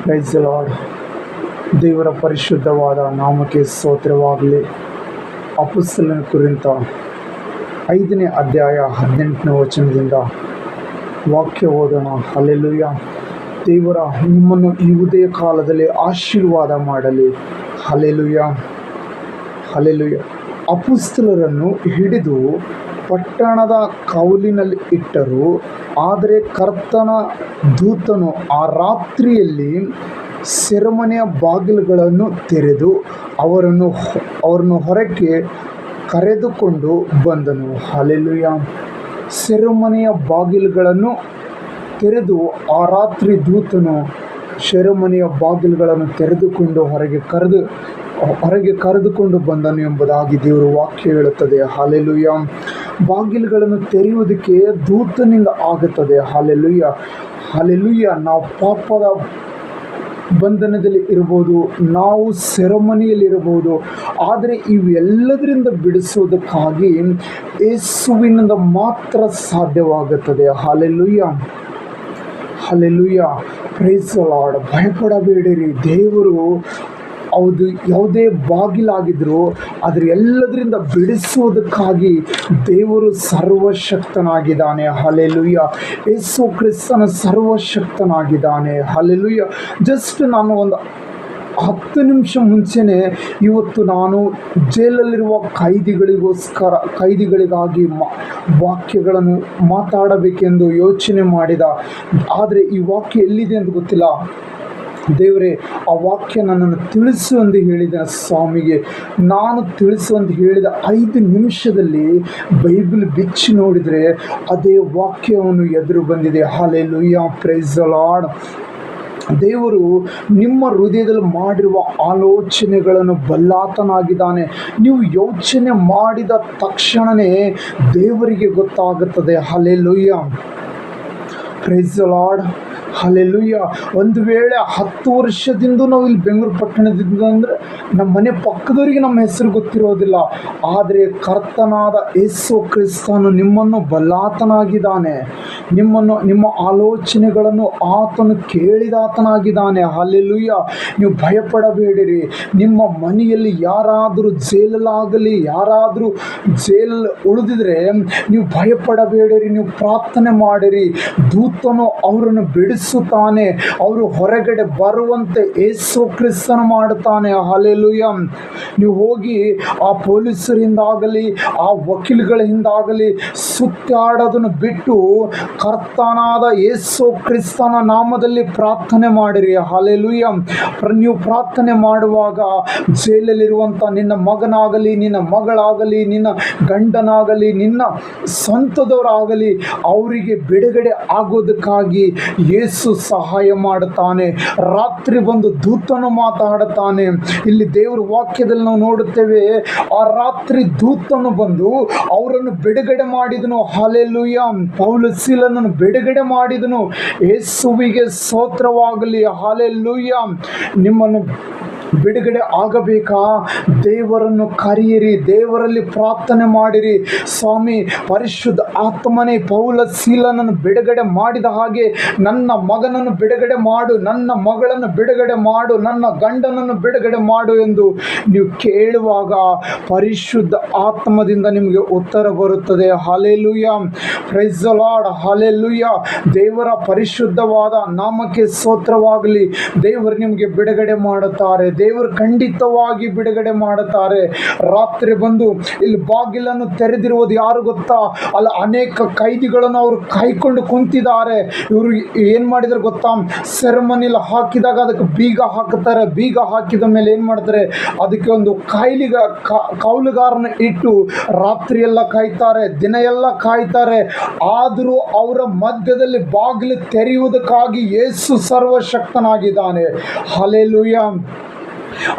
Price the lord. ದೇವರ ಪರಿಶುದ್ಧವಾದ ನಾಮಕ್ಕೆ ಸ್ತೋತ್ರವಾಗಲಿ. ಅಪೊಸ್ತಲನ ಕುರಿತ 5ನೇ ಅಧ್ಯಾಯ 18ನೇ ವಚನದಿಂದ ವಾಕ್ಯ ಓದೋಣ. ಹಲ್ಲೆಲೂಯಾ. ದೇವರ ನಿಮ್ಮನ್ನು ಈ ಉದಯ ಕಾಲದಲ್ಲಿ ಆಶೀರ್ವಾದ ಮಾಡಲಿ. Hallelujah, hallelujah. ಅಪೊಸ್ತಲರನ್ನು ಹಿಡಿದು ಪಟ್ಟಣದ ಕಾವಲಿನಲ್ಲಿ ಇಟ್ಟರು. ಆದರೆ ಕರ್ತನ ದೂತನು ಆ ರಾತ್ರಿಯಲ್ಲಿ ಸೆರೆಮನೆಯ ಬಾಗಿಲುಗಳನ್ನು ತೆರೆದು ಅವರನ್ನು ಹೊರಕ್ಕೆ ಕರೆದುಕೊಂಡು ಬಂದನು. ಹಲ್ಲೆಲೂಯಾ. ಸೆರೆಮನೆಯ ಬಾಗಿಲುಗಳನ್ನು ತೆರೆದು ಆ ರಾತ್ರಿ ದೂತನು ಸೆರೆಮನೆಯ ಬಾಗಿಲುಗಳನ್ನು ತೆರೆದುಕೊಂಡು ಹೊರಗೆ ಕರೆದುಕೊಂಡು ಬಂದನು ಎಂಬುದಾಗಿ ದೇವರು ವಾಕ್ಯ ಹೇಳುತ್ತದೆ. ಹಲ್ಲೆಲೂಯಾ. ಬಾಗಿಲುಗಳನ್ನು ತೆರೆಯುವುದಕ್ಕೆ ದೂತನಿಂದ ಆಗುತ್ತದೆ. Hallelujah, hallelujah. ನಾವು ಪಾಪದ ಬಂಧನದಲ್ಲಿ ಇರ್ಬೋದು, ನಾವು ಸೆರೆಮನೆಯಲ್ಲಿರ್ಬೋದು, ಆದರೆ ಇವೆಲ್ಲದರಿಂದ ಬಿಡಿಸೋದಕ್ಕಾಗಿ ಯೇಸುವಿನಿಂದ ಮಾತ್ರ ಸಾಧ್ಯವಾಗುತ್ತದೆ. Hallelujah, hallelujah. Praise the lord. ಭಯಪಡಬೇಡಿರಿ. ದೇವರು ಹೌದು, ಯಾವುದೇ ಬಾಗಿಲಾಗಿದ್ದರೂ ಅದರ ಎಲ್ಲದರಿಂದ ಬಿಡಿಸುವುದಕ್ಕಾಗಿ ದೇವರು ಸರ್ವಶಕ್ತನಾಗಿದ್ದಾನೆ. ಹಲ್ಲೆಲೂಯಾ. ಯೇಸು ಕ್ರಿಸ್ತನ ಸರ್ವಶಕ್ತನಾಗಿದ್ದಾನೆ. ಹಲ್ಲೆಲೂಯಾ. ಜಸ್ಟ್ ನಾನು ಒಂದು 10 ನಿಮಿಷ ಮುಂಚೆನೇ ಇವತ್ತು ನಾನು ಜೈಲಲ್ಲಿರುವ ಕೈದಿಗಳಿಗಾಗಿ ವಾಕ್ಯಗಳನ್ನು ಮಾತಾಡಬೇಕೆಂದು ಯೋಚನೆ ಮಾಡಿದ. ಆದರೆ ಈ ವಾಕ್ಯ ಎಲ್ಲಿದೆ ಅಂತ ಗೊತ್ತಿಲ್ಲ. ದೇವರೇ, ಆ ವಾಕ್ಯ ನನ್ನನ್ನು ತಿಳಿಸು ಎಂದು ಹೇಳಿದ ಸ್ವಾಮಿಗೆ ನಾನು ತಿಳಿಸು ಅಂತ ಹೇಳಿದ 5 ನಿಮಿಷದಲ್ಲಿ ಬೈಬಲ್ ಬಿಚ್ಚಿ ನೋಡಿದರೆ ಅದೇ ವಾಕ್ಯವನ್ನು ಎದುರು ಬಂದಿದೆ. ಹಲ್ಲೆಲೂಯಾ. Praise the Lord. ದೇವರು ನಿಮ್ಮ ಹೃದಯದಲ್ಲಿ ಮಾಡಿರುವ ಆಲೋಚನೆಗಳನ್ನು ಬಲ್ಲಾತನಾಗಿದ್ದಾನೆ. ನೀವು ಯೋಚನೆ ಮಾಡಿದ ತಕ್ಷಣವೇ ದೇವರಿಗೆ ಗೊತ್ತಾಗುತ್ತದೆ. Hallelujah. Praise the Lord. Hallelujah. ಒಂದು ವೇಳೆ 10 ವರ್ಷದಿಂದ ನಾವು ಇಲ್ಲಿ ಬೆಂಗಳೂರು ಪಟ್ಟಣದಿಂದ ಅಂದರೆ ನಮ್ಮ ಮನೆ ಪಕ್ಕದವರಿಗೆ ನಮ್ಮ ಹೆಸರು ಗೊತ್ತಿರೋದಿಲ್ಲ. ಆದರೆ ಕರ್ತನಾದ ಯೇಸು ಕ್ರಿಸ್ತನು ನಿಮ್ಮನ್ನು ಬಲ್ಲಾತನಾಗಿದ್ದಾನೆ. ನಿಮ್ಮ ಆಲೋಚನೆಗಳನ್ನು ಆತನು ಕೇಳಿದಾತನಾಗಿದ್ದಾನೆ. ಹಲ್ಲೆಲೂಯಾ. ನೀವು ಭಯಪಡಬೇಡಿರಿ. ನಿಮ್ಮ ಮನೆಯಲ್ಲಿ ಯಾರಾದರೂ ಜೈಲಲ್ಲಾಗಲಿ, ಯಾರಾದರೂ ಜೈಲಲ್ಲಿ ಉಳಿದಿದ್ರೆ ನೀವು ಭಯಪಡಬೇಡಿರಿ. ನೀವು ಪ್ರಾರ್ಥನೆ ಮಾಡಿರಿ. ದೂತನು ಅವರನ್ನು ಬಿಡಿಸುತ್ತಾನೆ. ಅವರು ಹೊರಗಡೆ ಬರುವಂತೆ ಯೇಸು ಕ್ರಿಸ್ತನು ಮಾಡುತ್ತಾನೆ. ಹಲ್ಲೆಲೂಯಾ. ನೀವು ಹೋಗಿ ಆ ಪೊಲೀಸರಿಂದಾಗಲಿ, ಆ ವಕೀಲಗಳಿಂದಾಗಲಿ ಸುತ್ತಾಡೋದನ್ನು ಬಿಟ್ಟು ಕರ್ತನಾದ ಯೇಸು ಕ್ರಿಸ್ತನ ನಾಮದಲ್ಲಿ ಪ್ರಾರ್ಥನೆ ಮಾಡಿರಿ. ಹಲ್ಲೆಲೂಯಾ. ನೀವು ಪ್ರಾರ್ಥನೆ ಮಾಡುವಾಗ ಜೈಲಲ್ಲಿರುವಂಥ ನಿನ್ನ ಮಗನಾಗಲಿ, ನಿನ್ನ ಮಗಳಾಗಲಿ, ನಿನ್ನ ಗಂಡನಾಗಲಿ, ನಿನ್ನ ಸ್ವಂತದವರಾಗಲಿ ಅವರಿಗೆ ಬಿಡುಗಡೆ ಆಗೋದಕ್ಕಾಗಿ ಯೇಸು ಸಹಾಯ ಮಾಡುತ್ತಾನೆ. ರಾತ್ರಿ ಬಂದು ದೂತನು ಮಾತಾಡುತ್ತಾನೆ. ಇಲ್ಲಿ ದೇವರ ವಾಕ್ಯದಲ್ಲಿ ನಾವು ನೋಡುತ್ತೇವೆ, ಆ ರಾತ್ರಿ ದೂತನು ಬಂದು ಅವರನ್ನು ಬಿಡುಗಡೆ ಮಾಡಿದನು. ಹಲ್ಲೆಲೂಯಾ. ಪೌಲ ಸೀಲನನ್ನು ಬಿಡುಗಡೆ ಮಾಡಿದನು. ಯೇಸುವಿಗೆ ಸ್ತೋತ್ರವಾಗಲಿ. ಹಲ್ಲೆಲೂಯಾ. ನಿಮ್ಮನ್ನು ಬಿಡುಗಡೆ ಆಗಬೇಕಾ? ದೇವರನ್ನು ಕರೆಯಿರಿ. ದೇವರಲ್ಲಿ ಪ್ರಾರ್ಥನೆ ಮಾಡಿರಿ. ಸ್ವಾಮಿ, ಪರಿಶುದ್ಧ ಆತ್ಮನೇ ಪೌಲ ಸೀಲನನ್ನು ಬಿಡುಗಡೆ ಮಾಡಿದ ಹಾಗೆ ನನ್ನ ಮಗನನ್ನು ಬಿಡುಗಡೆ ಮಾಡು, ನನ್ನ ಮಗಳನ್ನು ಬಿಡುಗಡೆ ಮಾಡು, ನನ್ನ ಗಂಡನನ್ನು ಬಿಡುಗಡೆ ಮಾಡು ಎಂದು ನೀವು ಕೇಳುವಾಗ ಪರಿಶುದ್ಧ ಆತ್ಮದಿಂದ ನಿಮಗೆ ಉತ್ತರ ಬರುತ್ತದೆ. Hallelujah. Praise the Lord. Hallelujah. ದೇವರ ಪರಿಶುದ್ಧವಾದ ನಾಮಕ್ಕೆ ಸ್ತೋತ್ರವಾಗಲಿ. ದೇವರು ನಿಮಗೆ ಬಿಡುಗಡೆ ಮಾಡುತ್ತಾರೆ. ದೇವರು ಖಂಡಿತವಾಗಿ ಬಿಡುಗಡೆ ಮಾಡುತ್ತಾರೆ. ರಾತ್ರಿ ಬಂದು ಇಲ್ಲಿ ಬಾಗಿಲನ್ನು ತೆರೆದಿರುವುದು ಯಾರು ಗೊತ್ತಾ? ಅಲ್ಲ, ಅನೇಕ ಕೈದಿಗಳನ್ನು ಅವರು ಕಾಯ್ಕೊಂಡು ಕುಂತಿದ್ದಾರೆ. ಇವರು ಏನು ಮಾಡಿದ್ರು ಗೊತ್ತಾ? ಸೆರೆಮನೆಯಲ್ಲಿ ಹಾಕಿದಾಗ ಅದಕ್ಕೆ ಬೀಗ ಹಾಕುತ್ತಾರೆ. ಬೀಗ ಹಾಕಿದ ಮೇಲೆ ಏನು ಮಾಡ್ತಾರೆ? ಅದಕ್ಕೆ ಒಂದು ಕಾವಲುಗಾರನ ಇಟ್ಟು ರಾತ್ರಿ ಎಲ್ಲ ಕಾಯ್ತಾರೆ, ದಿನ ಎಲ್ಲ ಕಾಯ್ತಾರೆ. ಆದರೂ ಅವರ ಮಧ್ಯದಲ್ಲಿ ಬಾಗಿಲು ತೆರೆಯುವುದಕ್ಕಾಗಿ ಯೇಸು ಸರ್ವಶಕ್ತನಾಗಿದ್ದಾನೆ. ಹಲ್ಲೆಲೂಯಾ.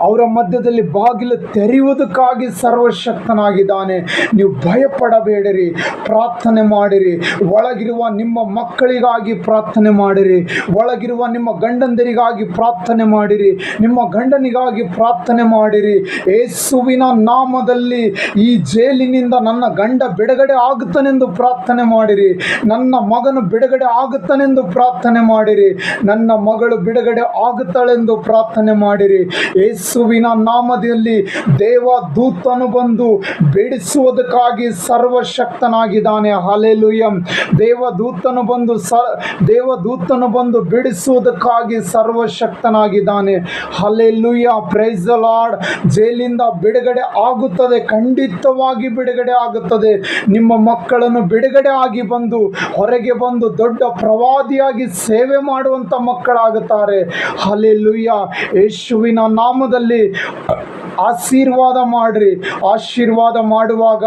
ಅವರ ಮಧ್ಯದಲ್ಲಿ ಬಾಗಿಲು ತೆರೆಯುವುದಕ್ಕಾಗಿ ಸರ್ವಶಕ್ತನಾಗಿದ್ದಾನೆ. ನೀವು ಭಯಪಡಬೇಡಿರಿ, ಪ್ರಾರ್ಥನೆ ಮಾಡಿರಿ. ಒಳಗಿರುವ ನಿಮ್ಮ ಮಕ್ಕಳಿಗಾಗಿ ಪ್ರಾರ್ಥನೆ ಮಾಡಿರಿ, ಒಳಗಿರುವ ನಿಮ್ಮ ಗಂಡಂದರಿಗಾಗಿ ಪ್ರಾರ್ಥನೆ ಮಾಡಿರಿ, ನಿಮ್ಮ ಗಂಡನಿಗಾಗಿ ಪ್ರಾರ್ಥನೆ ಮಾಡಿರಿ. ಯೇಸುವಿನ ನಾಮದಲ್ಲಿ ಈ ಜೈಲಿನಿಂದ ನನ್ನ ಗಂಡ ಬಿಡುಗಡೆ ಆಗುತ್ತಾನೆಂದು ಪ್ರಾರ್ಥನೆ ಮಾಡಿರಿ, ನನ್ನ ಮಗನು ಬಿಡುಗಡೆ ಆಗುತ್ತಾನೆಂದು ಪ್ರಾರ್ಥನೆ ಮಾಡಿರಿ, ನನ್ನ ಮಗಳು ಬಿಡುಗಡೆ ಆಗುತ್ತಾಳೆಂದು ಪ್ರಾರ್ಥನೆ ಮಾಡಿರಿ. ಯೇಸುವಿನ ನಾಮದಲ್ಲಿ ದೇವದೂತನು ಬಂದು ಬಿಡಿಸುವುದಕ್ಕಾಗಿ ಸರ್ವಶಕ್ತನಾಗಿದ್ದಾನೆ. ಹಲ್ಲೆಲೂಯಾ. ದೇವದೂತನು ಬಂದು ಬಿಡಿಸುವುದಕ್ಕಾಗಿ ಸರ್ವಶಕ್ತನಾಗಿದ್ದಾನೆ. ಹಲ್ಲೆಲೂಯಾ. Praise the lord. ಜೈಲಿಂದ ಬಿಡುಗಡೆ ಆಗುತ್ತದೆ, ಖಂಡಿತವಾಗಿ ಬಿಡುಗಡೆ ಆಗುತ್ತದೆ. ನಿಮ್ಮ ಮಕ್ಕಳನ್ನು ಬಿಡುಗಡೆ ಆಗಿ ಬಂದು ಹೊರಗೆ ಬಂದು ದೊಡ್ಡ ಪ್ರವಾದಿಯಾಗಿ ಸೇವೆ ಮಾಡುವಂಥ ಮಕ್ಕಳಾಗುತ್ತಾರೆ. ಹಲ್ಲೆಲೂಯಾ. ಯೇಸುವಿನ ನಾಮದಲ್ಲಿ ಆಶೀರ್ವಾದ ಮಾಡ್ರಿ. ಆಶೀರ್ವಾದ ಮಾಡುವಾಗ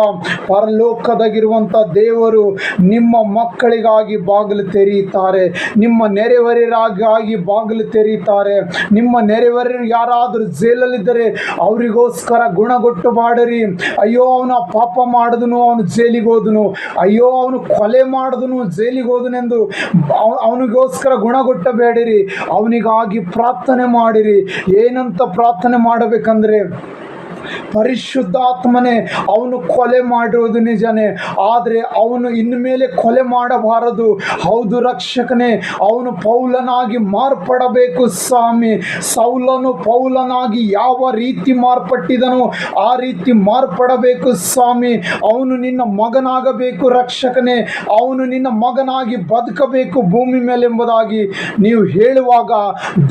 ಪರಲೋಕದಾಗಿರುವಂಥ ದೇವರು ನಿಮ್ಮ ಮಕ್ಕಳಿಗಾಗಿ ಬಾಗಿಲು ತೆರೆಯುತ್ತಾರೆ, ನಿಮ್ಮ ನೆರೆಹೊರೆಯರಿಗಾಗಿ ಬಾಗಿಲು ತೆರೆಯುತ್ತಾರೆ. ನಿಮ್ಮ ನೆರೆಹೊರೆಯರು ಯಾರಾದರೂ ಜೈಲಲ್ಲಿದ್ದರೆ ಅವರಿಗೋಸ್ಕರ ಗುಣಗೊಟ್ಟು ಮಾಡಿರಿ. ಅಯ್ಯೋ ಅವನ ಪಾಪ ಮಾಡಿದನು, ಅವನು ಜೈಲಿಗೆ ಹೋದನು, ಅಯ್ಯೋ ಅವನು ಕೊಲೆ ಮಾಡಿದನು, ಜೈಲಿಗೆ ಹೋದನೆಂದು ಅವನಿಗೋಸ್ಕರ ಗುಣಗೊಟ್ಟಬೇಡಿರಿ, ಅವನಿಗಾಗಿ ಪ್ರಾರ್ಥನೆ ಮಾಡಿರಿ. ಏನಂತ ಪ್ರಾರ್ಥನೆ ಮಾಡಬೇಕಂದ್ರೆ, ಪರಿಶುದ್ಧಾತ್ಮನೇ, ಅವನು ಕೊಲೆ ಮಾಡಿರೋದು ನಿಜನೇ, ಆದರೆ ಅವನು ಇನ್ನು ಮೇಲೆ ಕೊಲೆ ಮಾಡಬಾರದು. ಹೌದು ರಕ್ಷಕನೇ, ಅವನು ಪೌಲನಾಗಿ ಮಾರ್ಪಡಬೇಕು ಸ್ವಾಮಿ. ಸೌಲನು ಪೌಲನಾಗಿ ಯಾವ ರೀತಿ ಮಾರ್ಪಟ್ಟಿದನೋ ಆ ರೀತಿ ಮಾರ್ಪಡಬೇಕು ಸ್ವಾಮಿ. ಅವನು ನಿನ್ನ ಮಗನಾಗಬೇಕು ರಕ್ಷಕನೇ, ಅವನು ನಿನ್ನ ಮಗನಾಗಿ ಬದುಕಬೇಕು ಭೂಮಿ ಮೇಲೆ ಎಂಬುದಾಗಿ ನೀವು ಹೇಳುವಾಗ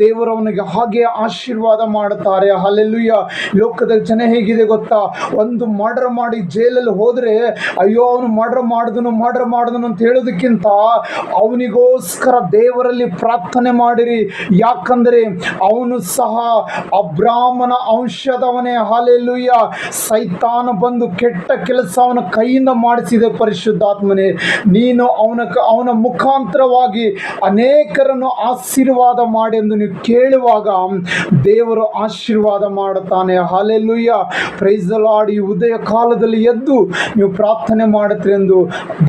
ದೇವರು ಅವನಿಗೆ ಹಾಗೆ ಆಶೀರ್ವಾದ ಮಾಡುತ್ತಾರೆ. ಹಲ್ಲೆಲೂಯಾ. ಲೋಕದ ಜನ ಹೇಗಿದೆ ಗೊತ್ತಾ? ಒಂದು ಮರ್ಡರ್ ಮಾಡಿ ಜೈಲಲ್ಲಿ ಹೋದರೆ ಅಯ್ಯೋ ಅವನು ಮರ್ಡರ್ ಮಾಡಿದನು ಅಂತ ಹೇಳೋದಕ್ಕಿಂತ ಅವನಿಗೋಸ್ಕರ ದೇವರಲ್ಲಿ ಪ್ರಾರ್ಥನೆ ಮಾಡಿರಿ. ಯಾಕಂದರೆ ಅವನು ಸಹ ಅಬ್ರಾಮನ ಅಂಶದವನೇ. ಹಲ್ಲೆಲೂಯಾ. ಸೈತಾನ ಬಂದು ಕೆಟ್ಟ ಕೆಲಸ ಅವನ ಕೈಯಿಂದ ಮಾಡಿಸಿದೆ. ಪರಿಶುದ್ಧಾತ್ಮನೇ, ನೀನು ಅವನ ಮುಖಾಂತರವಾಗಿ ಅನೇಕರನ್ನು ಆಶೀರ್ವಾದ ಮಾಡಿ ಎಂದು ನೀವು ಕೇಳುವಾಗ ದೇವರು ಆಶೀರ್ವಾದ ಮಾಡುತ್ತಾನೆ. ಹಲ್ಲೆಲೂಯಾ. Praise the lord. ಈ ಉದಯ ಕಾಲದಲ್ಲಿ ಎದ್ದು ನೀವು ಪ್ರಾರ್ಥನೆ ಮಾಡುತ್ತೀರಿ ಎಂದು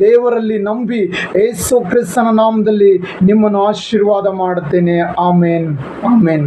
ದೇವರಲ್ಲಿ ನಂಬಿ ಯೇಸು ಕ್ರಿಸ್ತನ ನಾಮದಲ್ಲಿ ನಿಮ್ಮನ್ನು ಆಶೀರ್ವಾದ ಮಾಡುತ್ತೇನೆ. ಆಮೇನ್, ಆಮೇನ್.